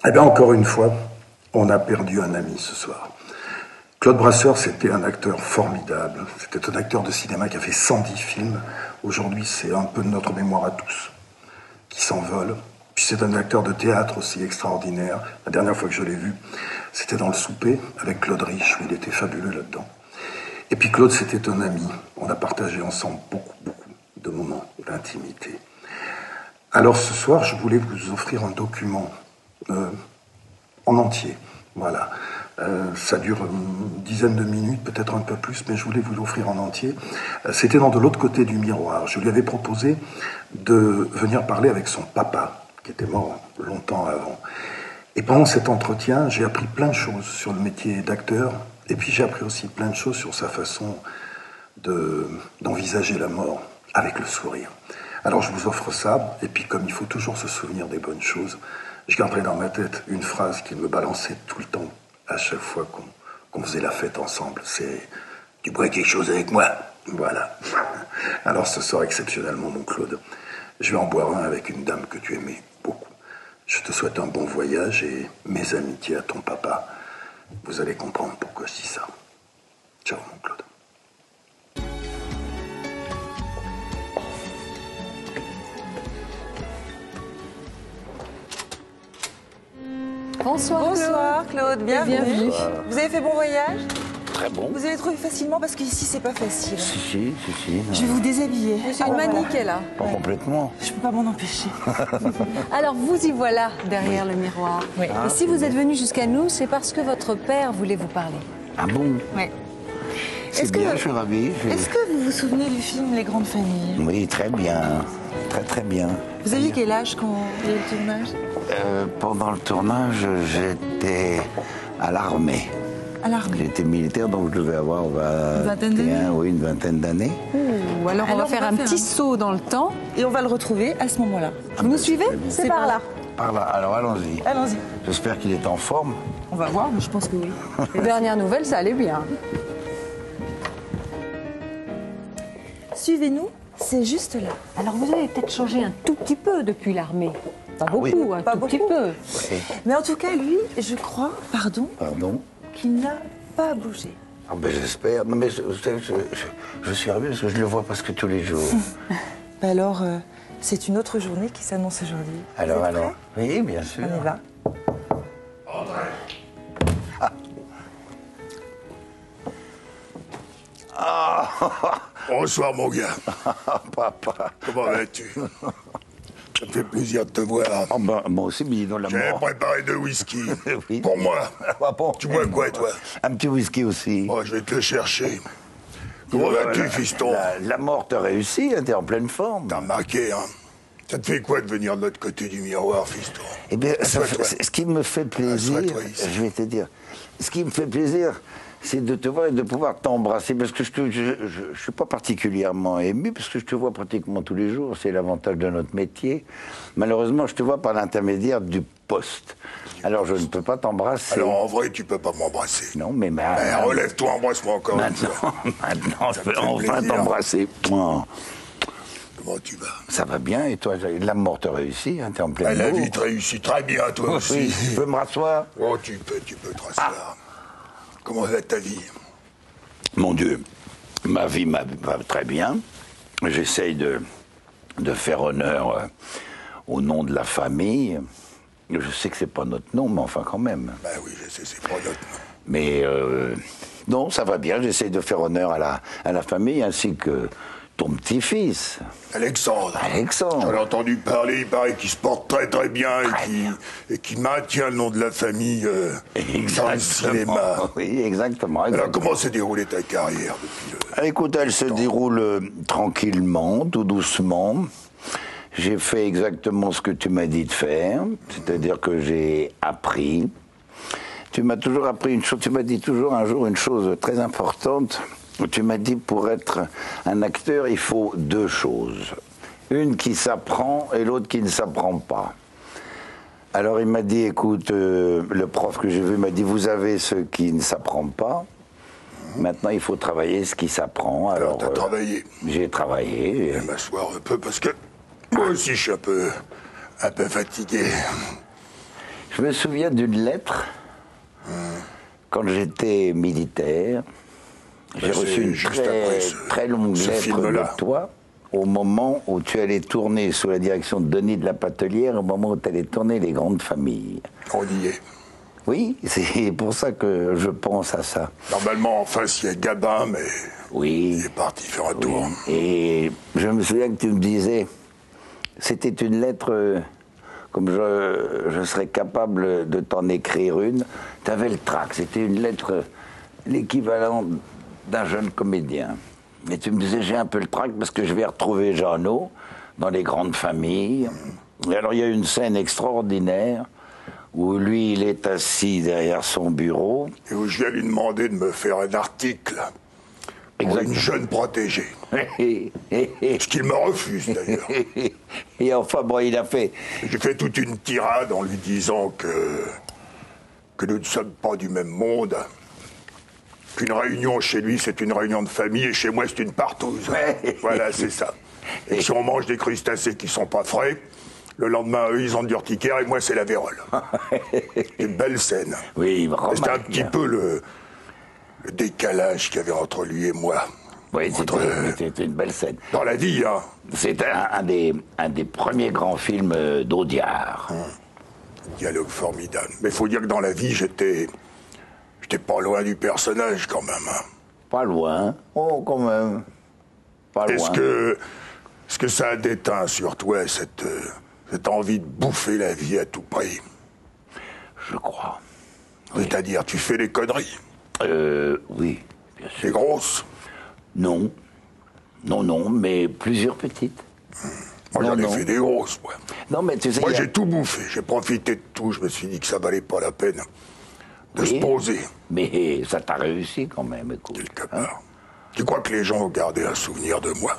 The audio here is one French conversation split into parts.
Eh bien, encore une fois, on a perdu un ami ce soir. Claude Brasseur, c'était un acteur formidable. C'était un acteur de cinéma qui a fait 110 films. Aujourd'hui, c'est un peu de notre mémoire à tous qui s'envole. Puis c'est un acteur de théâtre aussi extraordinaire. La dernière fois que je l'ai vu, c'était dans Le Souper avec Claude Rich, où il était fabuleux là-dedans. Et puis Claude, c'était un ami. On a partagé ensemble beaucoup de moments d'intimité. Alors ce soir, je voulais vous offrir un document en entier. Voilà. Ça dure une dizaine de minutes, peut-être un peu plus, mais je voulais vous l'offrir en entier. C'était dans De l'autre côté du miroir. Je lui avais proposé de venir parler avec son papa, qui était mort longtemps avant. Et pendant cet entretien, j'ai appris plein de choses sur le métier d'acteur, et puis j'ai appris aussi plein de choses sur sa façon d'envisager la mort avec le sourire. Alors je vous offre ça, et puis comme il faut toujours se souvenir des bonnes choses, je garderai dans ma tête une phrase qui me balançait tout le temps, à chaque fois qu'on faisait la fête ensemble. C'est « Tu bois quelque chose avec moi ?» Voilà. Alors ce soir, exceptionnellement, mon Claude, je vais en boire un avec une dame que tu aimais beaucoup. Je te souhaite un bon voyage et mes amitiés à ton papa. Vous allez comprendre pourquoi je dis ça. Ciao, mon Claude. Bonsoir, Bonsoir Claude, bienvenue. Bienvenue. Vous avez fait bon voyage? Très bon. Vous avez trouvé facilement parce qu'ici c'est pas facile. Si. Je vais vous déshabiller. C'est une manie qu'elle a. Pas complètement. Je peux pas m'en empêcher. Alors vous y voilà derrière le miroir. Oui. Et si vous êtes venu jusqu'à nous, c'est parce que votre père voulait vous parler. Ah bon? Oui. C'est bien, je suis ravi. Est-ce que vous vous souvenez du film Les Grandes Familles? Oui, très bien. Très bien. Vous aviez quel âge quand il y a eu le tournage? Pendant le tournage, j'étais à l'armée. À l'armée. J'étais militaire, donc je devais avoir vingtaine d'années. Oui, une vingtaine d'années. Ou alors on va faire un petit saut saut dans le temps. et on va le retrouver à ce moment-là. Vous nous suivez? C'est par là. Par là, alors allons-y. Allons-y. J'espère qu'il est en forme. On va voir, mais je pense que oui. Les dernières nouvelles, ça allait bien. Suivez-nous, c'est juste là. Alors vous avez peut-être changé un tout petit peu depuis l'armée. Pas beaucoup, oui. un Pas tout petit beaucoup. peu. Oui. Mais en tout cas, lui, je crois, pardon, Pardon? qu'il n'a pas bougé. Ah ben j'espère. Non mais je suis ravi parce que je le vois presque tous les jours. Bah alors, c'est une autre journée qui s'annonce aujourd'hui. Alors, Vous êtes prêts? Oui, bien sûr. On y va. Bonsoir mon gars, Papa. comment vas-tu? Ça me fait plaisir de te voir. Ah ben, moi aussi, mais dans la J'ai mort. préparé 2 whisky. Oui. Pour moi. Ah bon. Tu bois quoi toi? Un petit whisky aussi. Moi je vais te le chercher. Comment vas-tu fiston? La mort t'a réussi, hein, t'es en pleine forme. T'as marqué hein? Ça te fait quoi de venir de l'autre côté du miroir fiston? Eh bien, Assois-toi. ce qui me fait plaisir, Assois-toi ici. je vais te dire, ce qui me fait plaisir, c'est de te voir et de pouvoir t'embrasser, parce que je suis pas particulièrement ému, parce que je te vois pratiquement tous les jours, c'est l'avantage de notre métier. Malheureusement, je te vois par l'intermédiaire du poste. Alors, je ne peux pas t'embrasser. Alors en vrai tu peux pas m'embrasser. Non, mais Relève-toi, embrasse-moi encore une fois. maintenant, je Ça peux me fait enfin plaisir. t'embrasser. Oh, Comment tu vas? ça va bien, et toi, la mort t'a réussi, hein, t'es en pleine La bourre. vie te réussit très bien toi Oui, aussi. tu peux me rasseoir? Oh tu peux te rasseoir. Comment va ta vie? Mon Dieu, ma vie va très bien. J'essaye de faire honneur au nom de la famille. Je sais que c'est pas notre nom, mais enfin quand même. Ben oui, je sais, c'est pas notre nom. Mais non, ça va bien. J'essaye de faire honneur à la famille ainsi que ton petit-fils, Alexandre. Alexandre. J'en ai entendu parler, il paraît qu'il se porte très bien et qu'il maintient le nom de la famille dans le cinéma. Oui, exactement. Alors comment s'est déroulée ta carrière depuis le... Écoute, elle se déroule tranquillement, tout doucement. J'ai fait exactement ce que tu m'as dit de faire, c'est-à-dire que j'ai appris. Tu m'as toujours appris une chose, tu m'as dit toujours un jour une chose très importante. Tu m'as dit pour être un acteur, il faut 2 choses. Une qui s'apprend et l'autre qui ne s'apprend pas. Alors il m'a dit, écoute, le prof que j'ai vu m'a dit, vous avez ce qui ne s'apprend pas. Maintenant, il faut travailler ce qui s'apprend. Alors t'as travaillé. J'ai travaillé. Je vais m'asseoir un peu parce que moi aussi je suis un peu fatigué. Je me souviens d'une lettre, quand j'étais militaire. J'ai reçu une très longue lettre de toi, au moment où tu allais tourner sous la direction de Denis de la Patelière, au moment où tu allais tourner Les Grandes Familles. On y est. Oui, c'est pour ça que je pense à ça. Normalement, en face, il y a Gabin, mais oui, il est parti faire un tour. Et je me souviens que tu me disais, c'était une lettre, comme je serais capable de t'en écrire une, tu avais le trac, c'était une lettre, l'équivalent d'un jeune comédien. Et tu me disais, j'ai un peu le trac parce que je vais retrouver Jeannot dans Les Grandes Familles. Et alors il y a une scène extraordinaire où lui, il est assis derrière son bureau. Et où je viens lui demander de me faire un article pour une jeune protégée. Ce qu'il me refuse, d'ailleurs. Et enfin, bon, il a fait... J'ai fait toute une tirade en lui disant que nous ne sommes pas du même monde. Qu'une réunion chez lui, c'est une réunion de famille, et chez moi, c'est une partouze. Voilà, c'est ça. Et si on mange des crustacés qui sont pas frais, le lendemain, eux, ils ont de l'urticaire, et moi, c'est la vérole. C'est une belle scène. Oui, vraiment. C'était un petit peu le décalage qu'il y avait entre lui et moi. Oui, c'était une belle scène. Dans la vie, hein. C'est un des premiers grands films d'Audiard. Dialogue formidable. Mais il faut dire que dans la vie, j'étais pas loin du personnage, quand même. Hein. Pas loin. Oh, quand même. Pas loin. Est-ce que ça a déteint sur toi cette envie de bouffer la vie à tout prix? Je crois. C'est-à-dire, tu fais des conneries? Oui, bien sûr. Des grosses? Non. Non, mais plusieurs petites. Moi, j'en ai fait des grosses, moi. Non, mais tu sais... Moi, j'ai tout bouffé. J'ai profité de tout. Je me suis dit que ça valait pas la peine de se poser. Mais ça t'a réussi quand même, écoute. Quelque part. Tu crois que les gens ont gardé un souvenir de moi?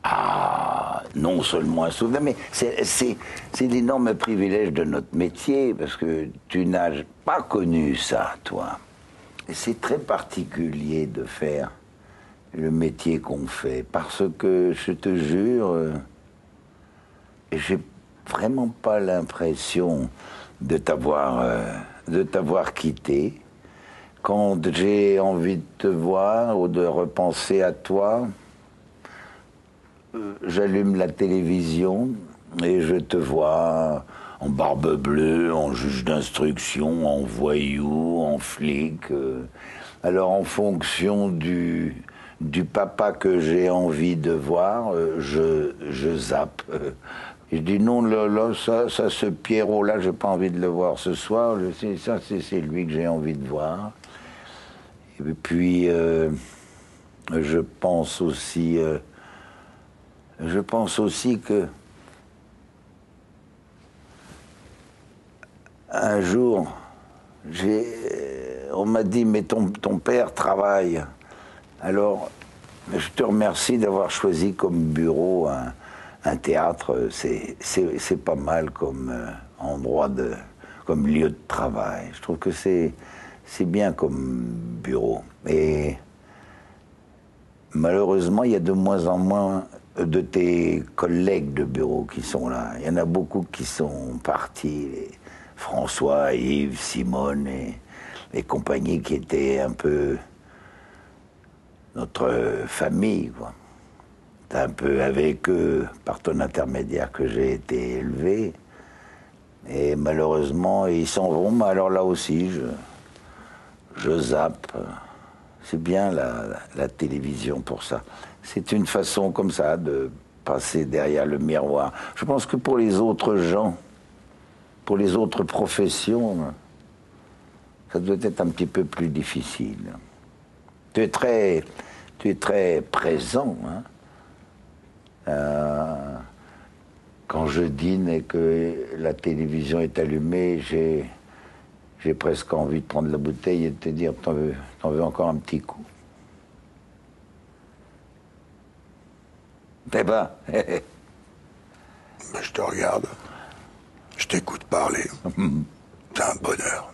Ah, non seulement un souvenir, mais c'est l'énorme privilège de notre métier, parce que tu n'as pas connu ça, toi. Et c'est très particulier de faire le métier qu'on fait, parce que, je te jure, j'ai vraiment pas l'impression de t'avoir quitté. Quand j'ai envie de te voir ou de repenser à toi, j'allume la télévision et je te vois en barbe bleue, en juge d'instruction, en voyou, en flic. Alors en fonction du papa que j'ai envie de voir, je zappe. Je dis non, là, ça ce Pierrot-là, j'ai pas envie de le voir ce soir. C'est lui que j'ai envie de voir. Et puis, je pense aussi que un jour, on m'a dit, mais ton père travaille. Alors, je te remercie d'avoir choisi comme bureau un théâtre. C'est pas mal comme endroit comme lieu de travail. Je trouve que c'est bien comme bureau. Et malheureusement, il y a de moins en moins de tes collègues de bureau qui sont là. Il y en a beaucoup qui sont partis. François, Yves, Simone et compagnie qui étaient un peu notre famille, quoi. C'est un peu avec eux, par ton intermédiaire, que j'ai été élevé. Et malheureusement, ils s'en vont, mais alors là aussi, je zappe. C'est bien la télévision pour ça. C'est une façon comme ça de passer derrière le miroir. Je pense que pour les autres gens, pour les autres professions, ça doit être un petit peu plus difficile. Tu es très présent. Hein. Quand je dîne et que la télévision est allumée, j'ai presque envie de prendre la bouteille et de te dire, t'en veux encore un petit coup? Eh ben, Je te regarde, je t'écoute parler. C'est un bonheur.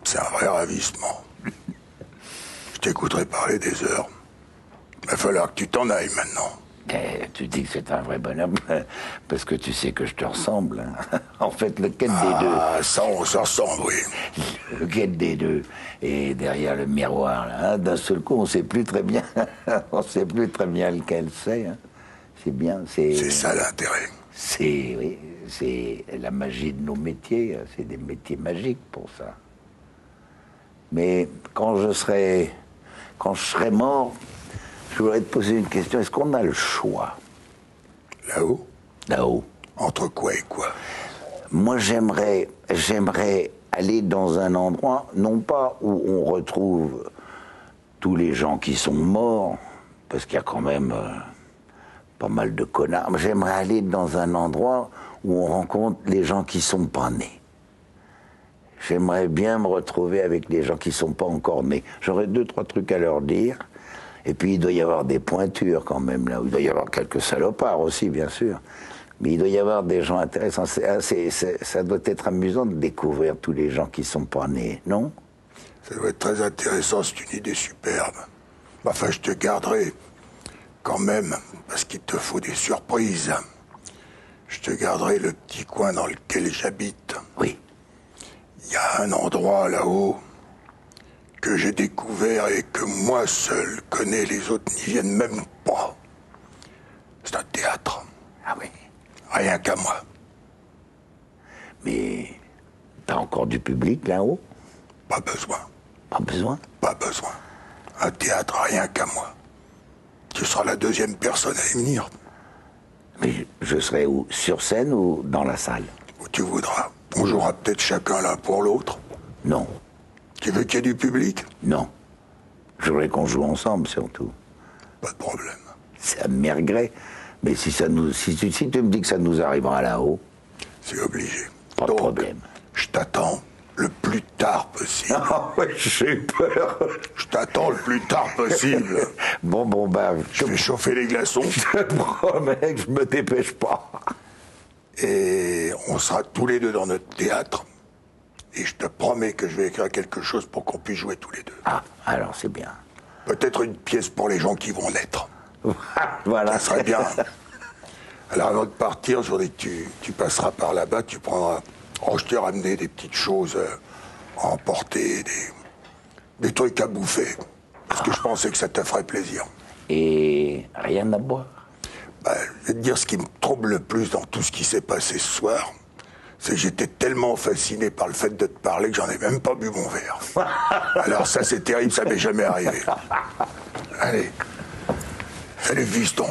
C'est un vrai ravissement. Je t'écouterai parler des heures. Il va falloir que tu t'en ailles maintenant. Tu dis que c'est un vrai bonhomme parce que tu sais que je te ressemble. Hein. En fait, lequel des deux? Ah, ça, on se ressemble, oui. Lequel des deux est derrière le miroir là, hein? D'un seul coup, on sait plus très bien. On sait plus très bien lequel c'est. Hein. C'est bien. C'est ça l'intérêt. C'est oui, c'est la magie de nos métiers. C'est des métiers magiques pour ça. Mais quand je serai mort, je voudrais te poser une question. Est-ce qu'on a le choix? Là-haut? Là-haut. Entre quoi et quoi? Moi, j'aimerais aller dans un endroit, non pas où on retrouve tous les gens qui sont morts, parce qu'il y a quand même pas mal de connards, mais j'aimerais aller dans un endroit où on rencontre les gens qui sont pas nés. J'aimerais bien me retrouver avec les gens qui sont pas encore nés. J'aurais 2-3 trucs à leur dire. Et puis, il doit y avoir des pointures quand même, là. Il doit y avoir quelques salopards aussi, bien sûr. Mais il doit y avoir des gens intéressants. Ça doit être amusant de découvrir tous les gens qui sont pas nés, non? Ça doit être très intéressant, c'est une idée superbe. Enfin, je te garderai quand même, parce qu'il te faut des surprises. Je te garderai le petit coin dans lequel j'habite. Oui. Il y a un endroit là-haut que j'ai découvert et que moi seul connais, les autres n'y viennent même pas. C'est un théâtre. Ah oui. Rien qu'à moi. Mais t'as encore du public là-haut? Pas besoin. Pas besoin? Pas besoin. Un théâtre, rien qu'à moi. Tu seras la deuxième personne à y venir. Mais je serai où? Sur scène ou dans la salle? Où tu voudras. On jouera peut-être chacun l'un pour l'autre. Non. Tu veux qu'il y ait du public? Non. Je voudrais qu'on joue ensemble, surtout. Pas de problème. Ça me merguerait. Mais si tu me dis que ça nous arrivera là-haut... C'est obligé. Pas de problème. Je t'attends le plus tard possible. Ah ouais, j'ai peur. Je t'attends le plus tard possible. Bon, bah... Je vais chauffer les glaçons. Je te promets que je me dépêche pas. Et on sera tous les deux dans notre théâtre. Et je te promets que je vais écrire quelque chose pour qu'on puisse jouer tous les deux. Ah, alors c'est bien. Peut-être une pièce pour les gens qui vont naître. Voilà. Ça serait bien. Alors avant de partir, je voudrais que tu passeras par là-bas, tu prendras... Oh, je t'ai ramené des petites choses à emporter, des trucs à bouffer. Parce que je pensais que ça te ferait plaisir. Et rien à boire? Ben, je vais te dire ce qui me trouble le plus dans tout ce qui s'est passé ce soir, c'est que j'étais tellement fasciné par le fait de te parler que j'en ai même pas bu mon verre. Alors ça, c'est terrible, ça m'est jamais arrivé. Allez, fais le fiston.